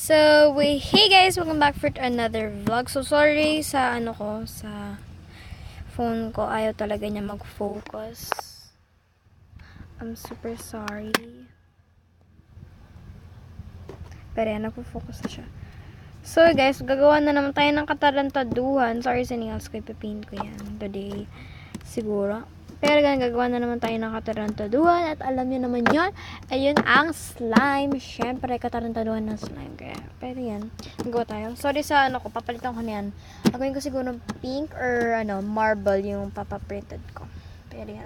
Hey guys, welcome back for another vlog. So, sorry sa sa phone ko. Ayaw talaga niya mag-focus. I'm super sorry. Pero yan, nagpo-focus na siya. So guys, gagawa na naman tayo ng katarantaduhan. Sorry sa nails ko, ipipaint ko yan today. Siguro. Pero gagawa na naman tayo ng katarantaduhan. At alam niyo naman yon, ayun ang slime. Syempre, katarantaduhan ng slime. Kaya, pero yan. Gagawa tayo. Sorry sa ko, papalitan ko na yan. Gagawin ko siguro pink or marble yung papaprinted ko. Pero yan,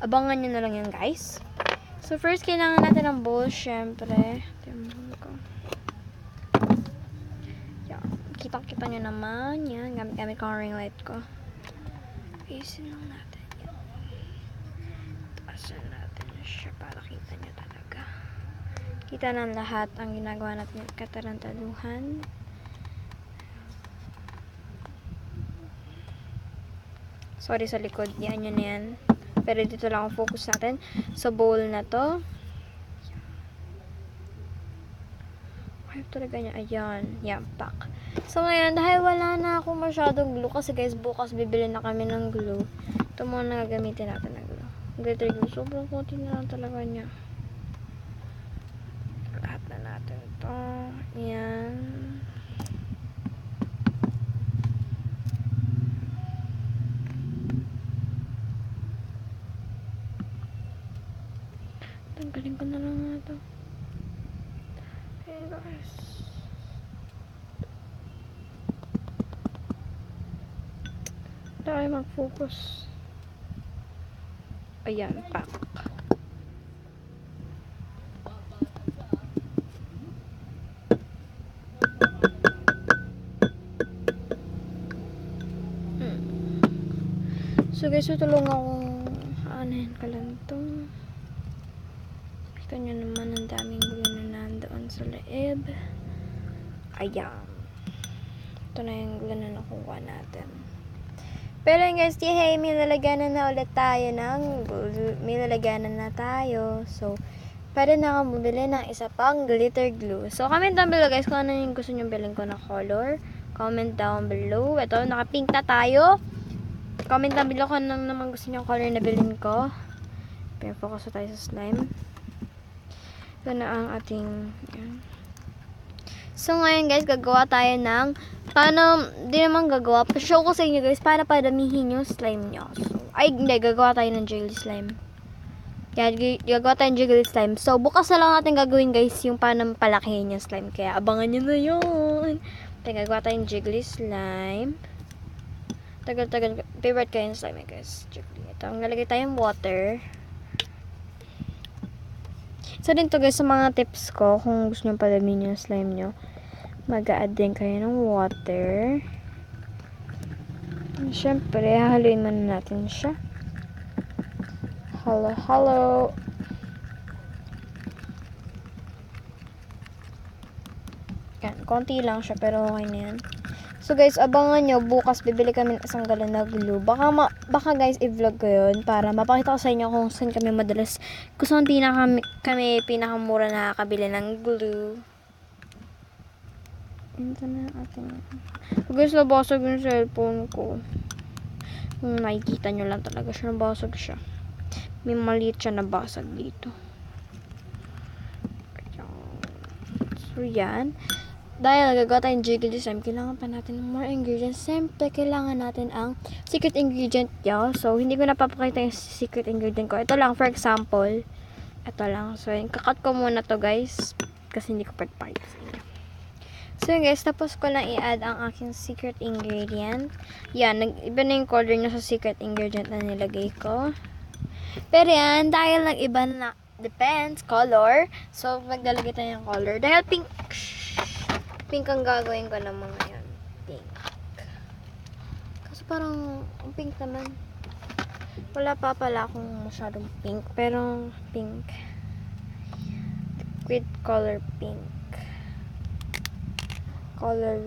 abangan nyo na lang yan guys. So first, kailangan natin ng bowl, syempre. Yan. Kita-kita nyo naman. Yan, gamit ko ang ring light ko. Isin lang natin yan. Taasan natin siya para kita nyo talaga. Kita ng lahat ang ginagawa natin katarantaduhan. Sorry sa likod. Yan yun na yan. Pero dito lang ang focus natin sa bowl na to. Ayaw talaga niya. Ayan. Yan, pack. So, ngayon, dahil wala na akong masyadong glue, kasi guys, bukas bibili na kami ng glue. Ito muna gagamitin natin ng glue. Glitter glue. Sobrang konti na lang talaga niya. Lahat na natin ito. Ayan. Tanggalin ko na lang nga ito. Okay guys. Tayo mag-focus. Ayan, pack. So guys, tutulungan akong aanahin ka lang ito. Kita nyo naman ang daming gulo na nandoon sa leeb. Ayan. Ito na yung gulo na nakuha natin. Pero guys, hey, may lalaganan na ulit tayo ng glue. May lalaganan na tayo. So, pwede na akong bumili ng isa pang glitter glue. So, comment down below guys kung ano yung gusto nyo bilhin ko na color. Comment down below. Ito, naka-pink na tayo. Comment down below kung ano naman gusto nyo color na bilhin ko. Pero focus na tayo sa slime. Ito na ang ating... Yan. So, ngayon guys, gagawa tayo ng di naman gagawa. Pa-show ko sa inyo guys, para padamihin yung slime nyo. So, hindi, gagawa tayo ng jiggly slime. Yan, gagawa tayo ng jiggly slime. So, bukas na lang natin gagawin guys, yung paano palakihin yung slime. Kaya, abangan nyo na yun. Gagawa tayo ng jiggly slime. Tagal-tagal, favorite ko yung slime guys. Jiggly. Ito, nalagay tayong water. So, din to guys, sa mga tips ko, kung gusto nyo padamihin yung slime nyo, mag-a-add din kayo ng water. And syempre, haluin muna natin siya. Halo. Yan, konti lang siya, pero okay na yan. So guys, abangan nyo, bukas bibili kami ng isang galon na glue. Baka guys, i-vlog ko yun para mapakita ko sa inyo kung saan kami madalas, kung saan kami pinakamura nakakabili ng glue. Ito na ating... Guys, nabasag yung cellphone ko. Nakikita nyo lang talaga siya, nabasag siya. May maliit siya nabasag dito. So, yan. Dahil nagagawa tayong jiggly slime, kailangan pa natin ng more ingredients. Siyempre, kailangan natin ang secret ingredient nyo. So, hindi ko napapakita yung secret ingredient ko. Ito lang, for example. Ito lang. So, kakat ko muna to guys. Kasi hindi ko pagpakita sa inyo. So, guys, tapos ko lang i-add ang aking secret ingredient. Yan, iba na yung color niya sa secret ingredient na nilagay ko. Pero yan, dahil nag-iba na, depends, color. So, maglalagay tayo ng color. Dahil pink ang gagawin ko ng mga yan. Pink. Kasi parang, pink naman. Wala pa pala akong masyadong pink. Pero, pink. Liquid color pink. Color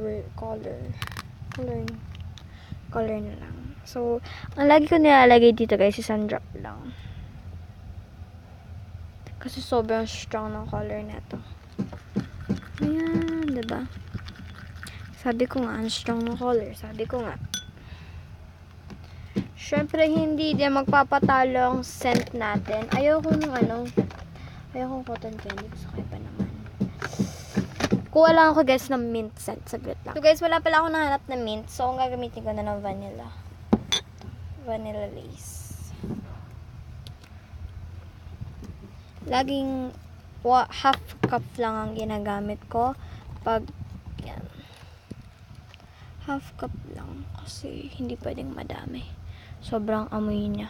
na lang. So, ang lagi ko nilalagay dito guys, isang drop lang. Kasi sobrang strong ng color na to. Ayan, diba? Sabi ko nga, ang strong ng color. Sabi ko nga. Syempre, hindi din magpapatalo ang scent natin. Ayoko cotton candy. Gusto ko pa naman. Kuha lang ako guys ng mint scent. Saglit lang. So guys, wala pala ako nahanap na mint. So, ang gagamitin ko na ng vanilla. Vanilla lace. Laging half cup lang ang ginagamit ko. Pag, yan. Half cup lang. Kasi hindi pwedeng madami. Sobrang amoy niya.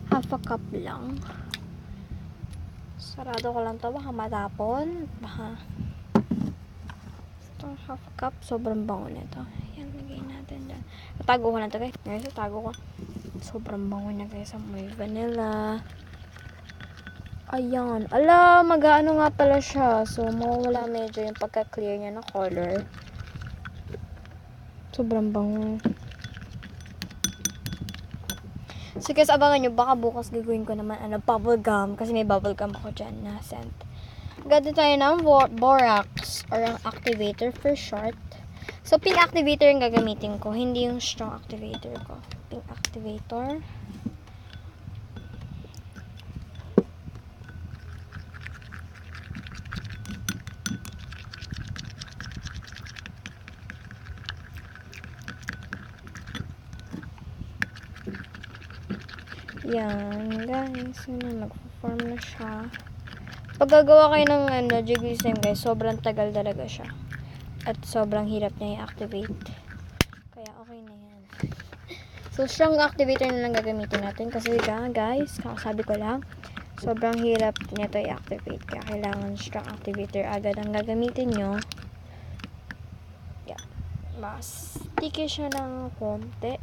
Half a cup lang. Sarado ko lang to. Baka matapon. Baka. Ito, half a cup. Sobrang bango nito. Yan, lagay natin dyan. Tago ko na ito guys. Ngayon, tago ko. Sobrang bango niya guys. May vanilla. Ayan. Ala, mag-ano nga pala siya. So, mawawala medyo yung pagka-clear niya na color. Sobrang bango. So guys, abangan nyo, baka bukas gagawin ko naman bubble gum, kasi may bubble gum ako dyan na scent. Ganda tayo ng borax, or ang activator for short. So pink activator yung gagamitin ko, hindi yung strong activator ko. Pink activator. Yan, guys. Nag-form na siya. Pag gagawa kayo ng jiggly slime, guys, sobrang tagal talaga siya. At sobrang hirap niya i-activate. Kaya okay na yan. So, strong activator na lang gagamitin natin. Kasi guys, kakasabi ko lang, sobrang hirap niya to i-activate. Kaya kailangan strong activator agad ang gagamitin nyo. Yan. Mas sticky siya ng konti.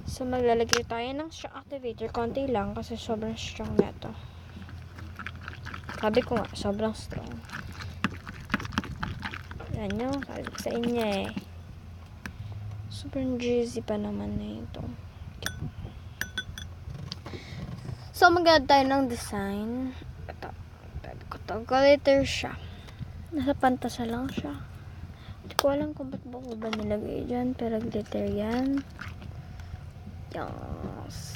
So, maglalagay tayo ng strong activator. Konti lang kasi sobrang strong na ito. Sabi ko nga, sobrang strong. Yan nyo. Sabi ko sa inyo eh. Sobrang juicy pa naman na ito. So, mag-add tayo ng design. Ito. Glitter siya. Nasa pantasa lang siya. Hindi ko alam kung ba't ba nilagay dyan. Pero glitter yan. Yes.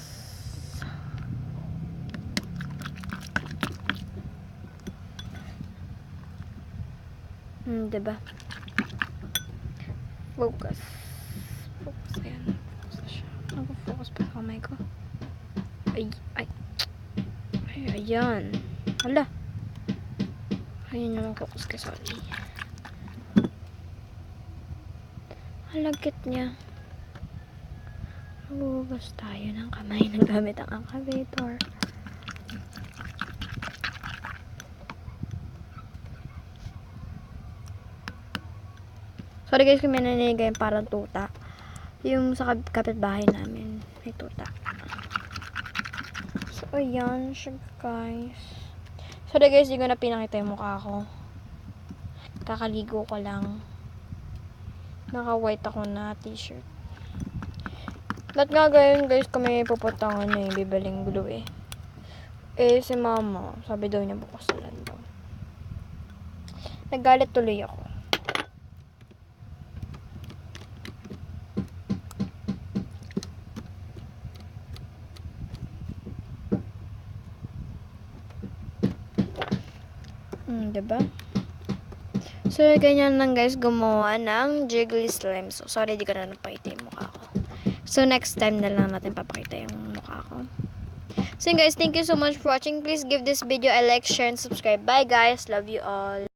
Diba? Focus. Focus. Ayan. Focus siya. Nag-focus pa kamay ko. Ay. Ayan. Hala. Ayan naman focus ka. Sorry. Halagkit niya. Magbubugas tayo ng kamay ng gamit ang activator. Sorry guys kung may naninig yung parang tuta. Yung sa kapitbahay namin, may tuta. So, ayan siya guys. Sorry guys, di ko na pinakita yung mukha ko. Kakaligo ko lang. Naka-white ako na t-shirt. Lahat nga gayon guys, kung may pupuntangan na yung bibaling glue eh. Eh, si mama, sabi daw niya bukas na lang daw. Naggalit tuloy ako. Diba? So, ganyan lang guys, gumawa ng jiggly slime. So, sorry, di ko na napakita yung mukha ko. So, next time na lang natin papakita yung mukha ko. So, guys, thank you so much for watching. Please give this video a like, share, and subscribe. Bye, guys. Love you all.